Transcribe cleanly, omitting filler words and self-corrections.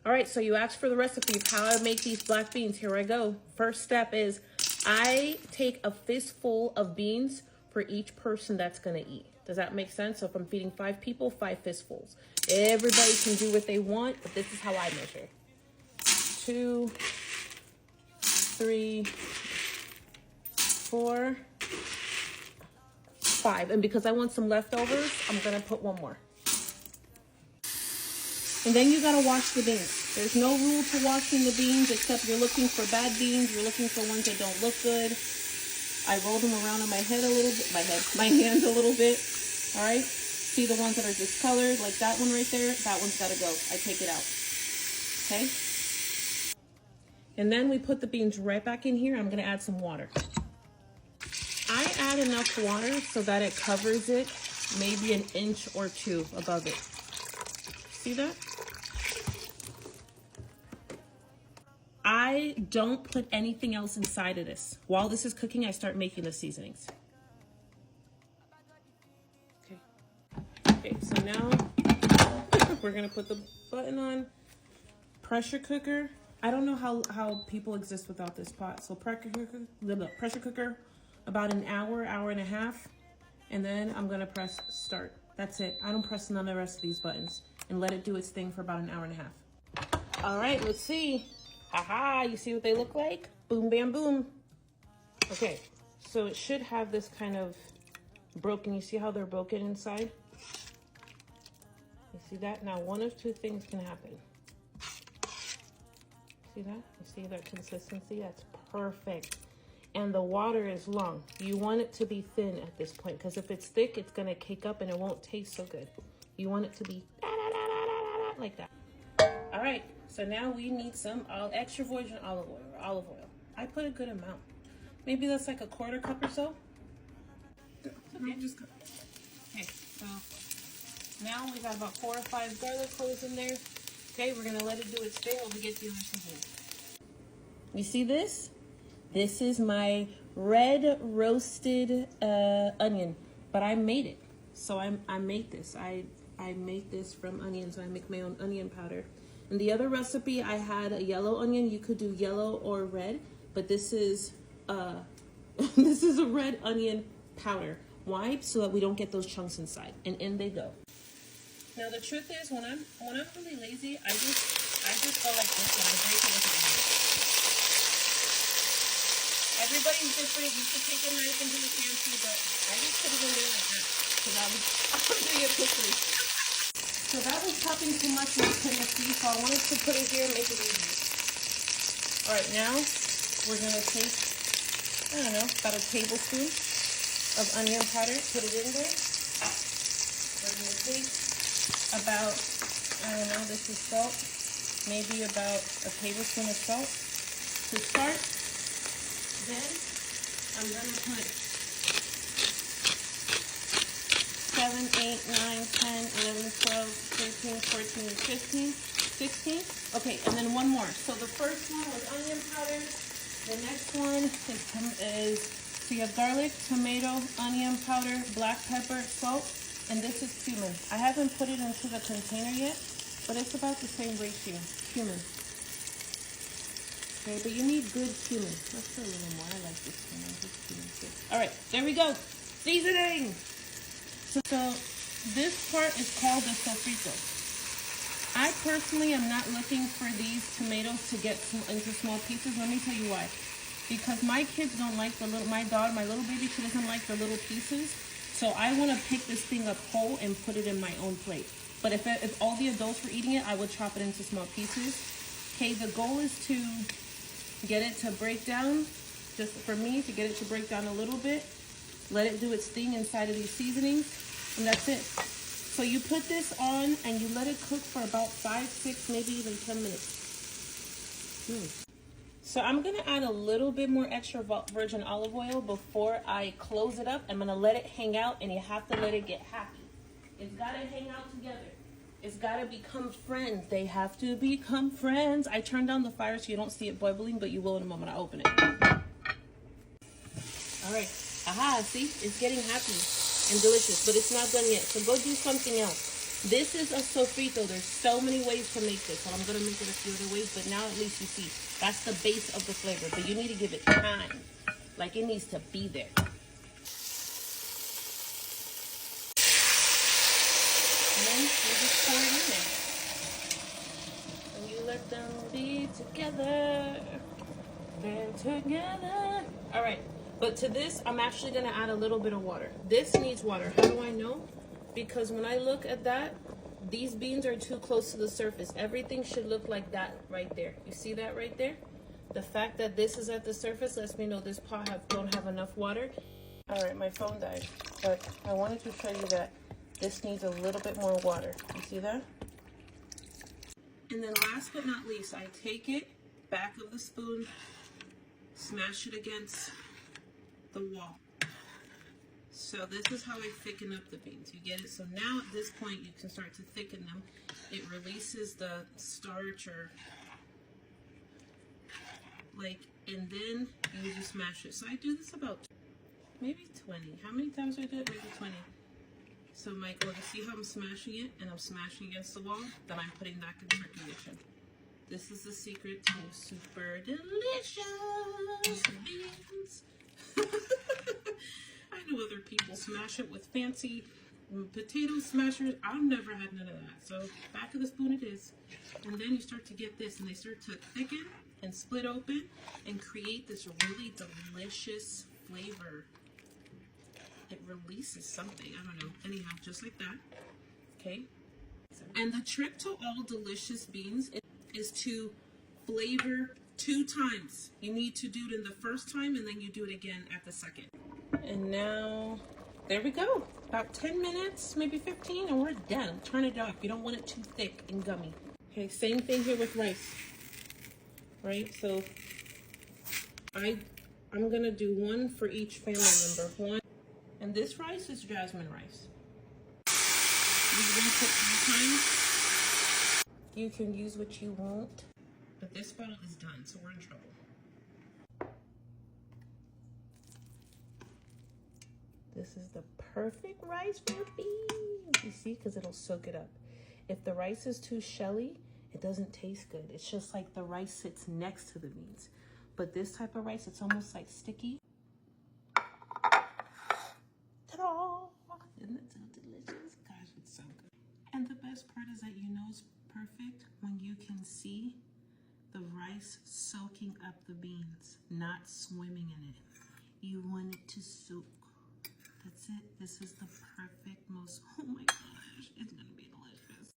All right, so you asked for the recipe of how I make these black beans. Here I go. First step is I take a fistful of beans for each person that's gonna eat. Does that make sense? So if I'm feeding 5 people, 5 fistfuls. Everybody can do what they want, but this is how I measure. 2, 3, 4, 5. And because I want some leftovers, I'm gonna put 1 more. And then you gotta wash the beans. There's no rule to washing the beans except you're looking for bad beans. You're looking for ones that don't look good. I rolled them around on my head a little bit, my hand a little bit. All right. See the ones that are discolored, like that one right there. That one's gotta go. I take it out. Okay. And then we put the beans right back in here. I'm gonna add some water. I add enough water so that it covers it, maybe an inch or 2 above it. See that? I don't put anything else inside of this. While this is cooking, I start making the seasonings. Okay. Okay, so now we're gonna put the button on. Pressure cooker. I don't know how people exist without this pot. So pressure cooker, about an hour, hour and a half. And then I'm gonna press start. That's it. I don't press none of the rest of these buttons. And let it do its thing for about an hour and a half. All right, let's see. Aha, you see what they look like? Boom, bam, boom. Okay, so it should have this kind of broken. You see how they're broken inside? You see that? Now, one of 2 things can happen. See that? You see that consistency? That's perfect. And the water is long. You want it to be thin at this point, because if it's thick, it's gonna cake up and it won't taste so good. You want it to be like that. All right, so now we need some extra virgin olive oil. I put a good amount. Maybe that's like a 1/4 cup or so. Okay, just cut. Okay, so now we got about 4 or 5 garlic cloves in there. Okay, we're gonna let it do its thing while we get the other seasoning. You see this? This is my red roasted onion, but I made it. So I made this. I make this from onions. I make my own onion powder. In the other recipe, I had a yellow onion. You could do yellow or red, but this is this is a red onion powder. Why? So that we don't get those chunks inside. And in they go. Now the truth is, when I'm really lazy, I just go like this and I break it with my hand. Everybody's different. You should take a knife and do it fancy, but I just put it in there like that because I'm doing it quickly. So that was chopping too much and I couldn't see, so I wanted to put it here and make it easy. All right, now we're gonna take, I don't know, about a tablespoon of onion powder, put it in there. We're gonna take about, I don't know, this is salt, maybe about a tablespoon of salt to start. Then I'm gonna put 7, 8, 9, 10, 11, 12, 13, 14, 15, 16. Okay, and then 1 more. So the first one was onion powder. The next one is so you have garlic, tomato, onion powder, black pepper, salt, and this is cumin. I haven't put it into the container yet, but it's about the same ratio, cumin. Okay, but you need good cumin. Let's put a little more. I like this cumin. This cumin's good. All right, there we go. Seasoning. So this part is called the sofrito. I personally am not looking for these tomatoes to get into small pieces. Let me tell you why. Because my kids don't like my little baby, she doesn't like the little pieces. So I want to pick this thing up whole and put it in my own plate. But if all the adults were eating it, I would chop it into small pieces. Okay, the goal is to get it to break down, just for me, to get it to break down a little bit. Let it do its thing inside of these seasonings, and that's it. So you put this on and you let it cook for about 5, 6, maybe even 10 minutes. So I'm gonna add a little bit more extra virgin olive oil before I close it up. I'm gonna let it hang out, and you have to let it get happy. It's gotta hang out together. It's gotta become friends. They have to become friends. I turned down the fire so you don't see it bubbling, but you will in a moment I open it. All right, aha, see, it's getting happy and delicious, but it's not done yet. So go do something else. This is a sofrito. There's so many ways to make this, and I'm gonna make it a few other ways, but now at least you see that's the base of the flavor. But you need to give it time. Like, it needs to be there. And then you just pour it in there. And you let them be together. They're together. All right, but to this, I'm actually gonna add a little bit of water. This needs water. How do I know? Because when I look at that, these beans are too close to the surface. Everything should look like that right there. You see that right there? The fact that this is at the surface lets me know this pot don't have enough water. All right, my phone died, but I wanted to show you that this needs a little bit more water. You see that? And then last but not least, I take it, back of the spoon, smash it against the wall. So this is how I thicken up the beans. You get it? So now at this point, you can start to thicken them. It releases the starch, or like, and then you just mash it. So I do this about maybe 20. How many times do I do it? Maybe 20. So Michael, you see how I'm smashing it, and I'm smashing against the wall? Then I'm putting back in circulation. This is the secret to super delicious beans. I know other people smash it with fancy potato smashers. I've never had none of that. So back of the spoon it is. And then you start to get this, and they start to thicken and split open and create this really delicious flavor. It releases something. I don't know. Anyhow, just like that. Okay. And the trick to all delicious beans is to flavor 2 times. You need to do it in the first time, and then you do it again at the second. And now, there we go. About 10 minutes, maybe 15, and we're done. Turn it off. You don't want it too thick and gummy. Okay, same thing here with rice. Right, so I'm gonna do 1 for each family member. 1, and this rice is jasmine rice. You've been cooked 3 times. You can use what you want, but this bottle is done, so we're in trouble. This is the perfect rice for beans. You see, because it'll soak it up. If the rice is too shelly, it doesn't taste good. It's just like the rice sits next to the beans. But this type of rice, it's almost like sticky. Ta-da! Isn't it so delicious? Gosh, it's so good. And the best part is that you know it's perfect when you can see the rice soaking up the beans, not swimming in it. You want it to soak. That's it. This is the perfect, most, oh my gosh, it's gonna